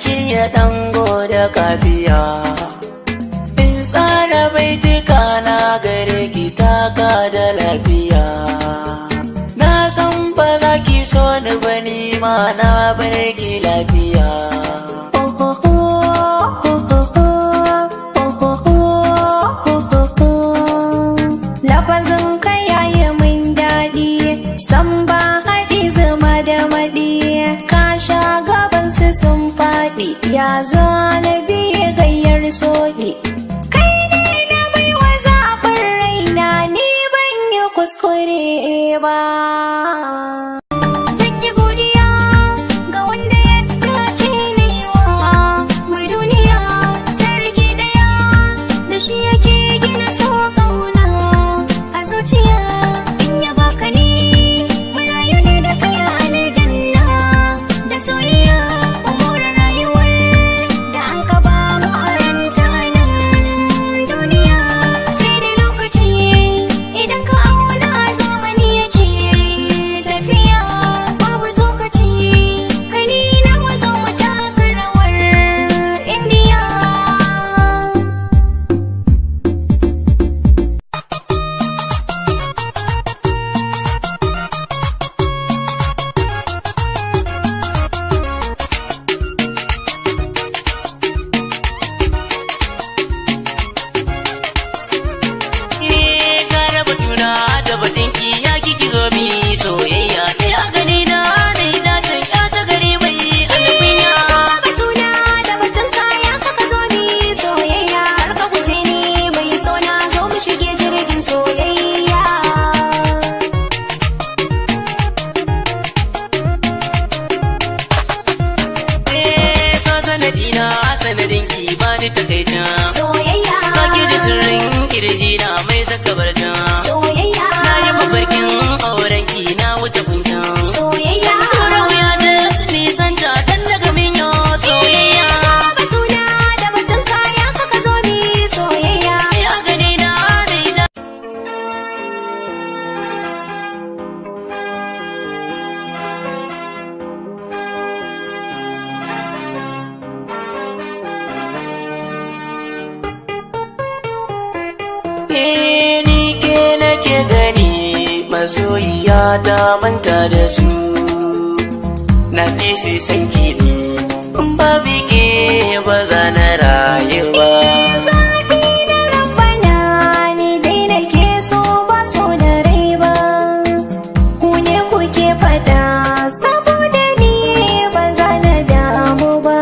shirya dango da kafiya, in tsara baituka na gare ki taka da lafiya. Na san ba za ki so ni ba, ni ma na bar ki lafiya. Lafazin kai yayi min daɗi, san ba haɗi zama da maɗi, ka sha gaban su sun faɗi, ya zo na biye gayyar soɗi. Kai ne na baiwa zaɓin raina, ni ban yi kuskure ba. Zan yi godiya ga wanda ya dace na yi wa mai duniya, sarki ɗaya da shi yake gina so ƙauna a zuciya. In ya baka ni marayu ne da kai aljanna da soyayya, umura rayuwar da an ka ba mu aranta nan duniya. Sai dai lokaci idan ka auna zamani yake tafiya, babu tsokaci kai ni na wazo mu taka rawar indiya. Gara batuna da baɗinki ya kiki zo mi soyayya, ne a gani na ne dacin ya ta gari mai alfiya. Batuna da batun kaya kaka zo mi soyayya, har ka guje ni mai sona, zo mu shige jirgin soyayya. So sanadina sanadinki ba ni takaita, Soyayya, saki ji sirrin kirji na mai saka barta. soyayya, Na yi mafarkin aurenki na wuce kunta, soyayya. tura wuya da nisanta dan daga minyo soyayya. Batuna da batun kaya kaka zo mi soyayya. Ne a gani na ne da ni ke nake gani, masoyiya ta manta da su, na fi su sanki ne, in babu ke ba za na rayu ba. Zaɓi na rabbana ni dai nake so, ba so da rai ba. Ku ne kuke fada saboda ni ba za na damu ba.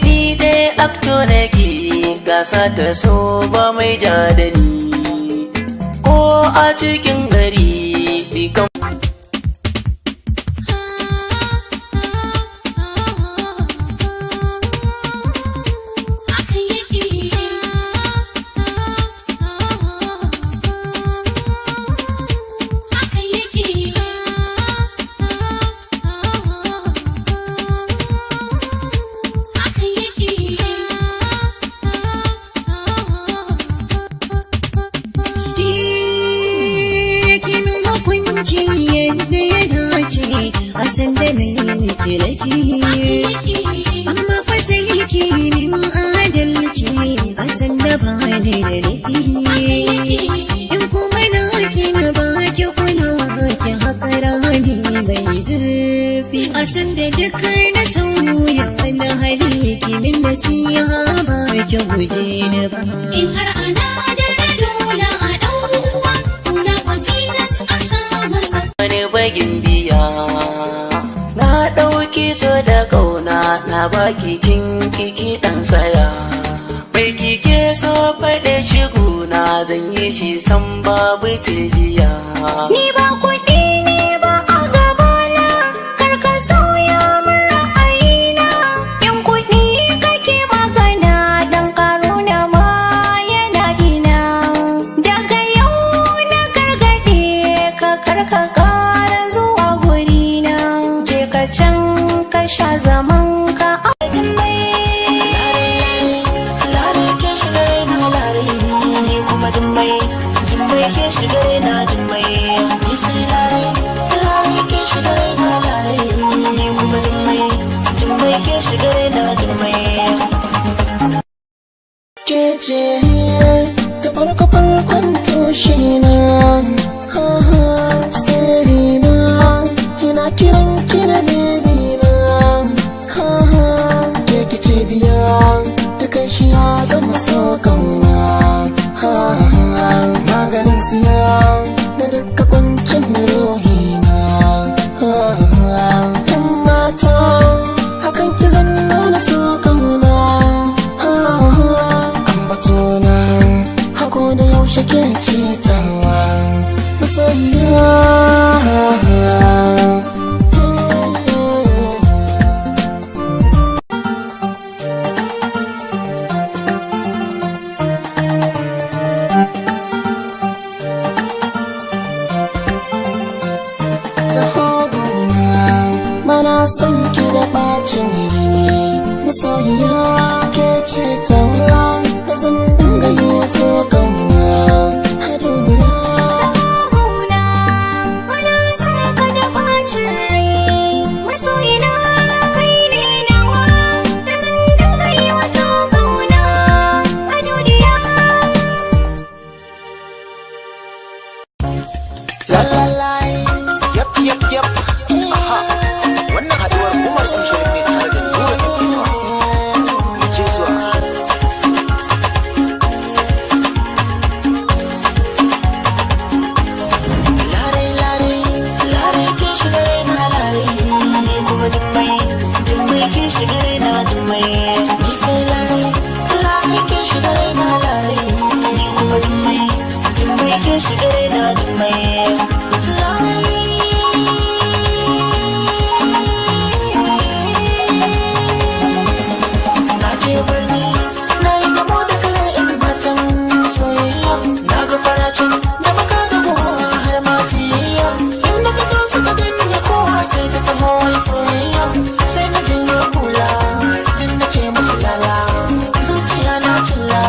Ni dai akto nake, gasa ta so ba mai ja da ni, ko a cikin gari ni kan Kimin hukunci yadda ya dace, a san da na yi miki laifi, amma fa sai ki min adalci, a san da ba ni da laifi. In kuma na ki na ba ki kulawa, ki haƙa rami mai zurfi, a san da duka na sauya wani hali, ki min nasiha ba ki guje ni ba. In har ana da dole a ɗau uwa, kuna kwatilas a sa masa. wani bagin biya, na ɗauki so da ƙauna, na baki kin kiki ɗan saya. Mai kike so faɗe shigo na, zan yi shi san babu tijiya. Ni ba kuɗi ne ba a gabana, kar ka sauya min ra'ayina. In kuɗi kake magana, dan ƙaruna ma yana ina. Daga yau na gargaɗe ka, kar ka ƙara zuwa gurina. Je ka can ka sha zaman ka a wajen mai. Lare ke shiga ce ta farkon tushe na sirri na ina kiran ki da baby na ke kice diya dukan shi ya zama so kauna maganin siya na duka kuncin ruhi na yan mata hakan ki zan nuna so kauna ambatona hako da yaushe ke cetawa masoyiya mana son ki da bacin rai masoyiya ke ce tawa da zan dinga yi wasu kauna har duniya Tahuna mana son ka da bacin rai masoyina kai ne nawa da zan dinga yi wasu kauna a duniya. la la la yap yap yap Wannan haduwar Umar M Sharif ne tare da Nura Ibrahim. Mu ce zuwa. lare lare lare ke shiga raina lare Ni kuma Jummai ke shiga raina Jummai. ni sai lare lare ke shiga raina lare Ni kuma Jummai ke shiga raina Jummai. na je birni na yi gamo da kalar yan matan soyayya na ga faracin da baka gamo har ma siyayya inda fito suka gani kowa sai ta taho wai soyayya sai na janyo hula din na ce musu lala zuciya na cilla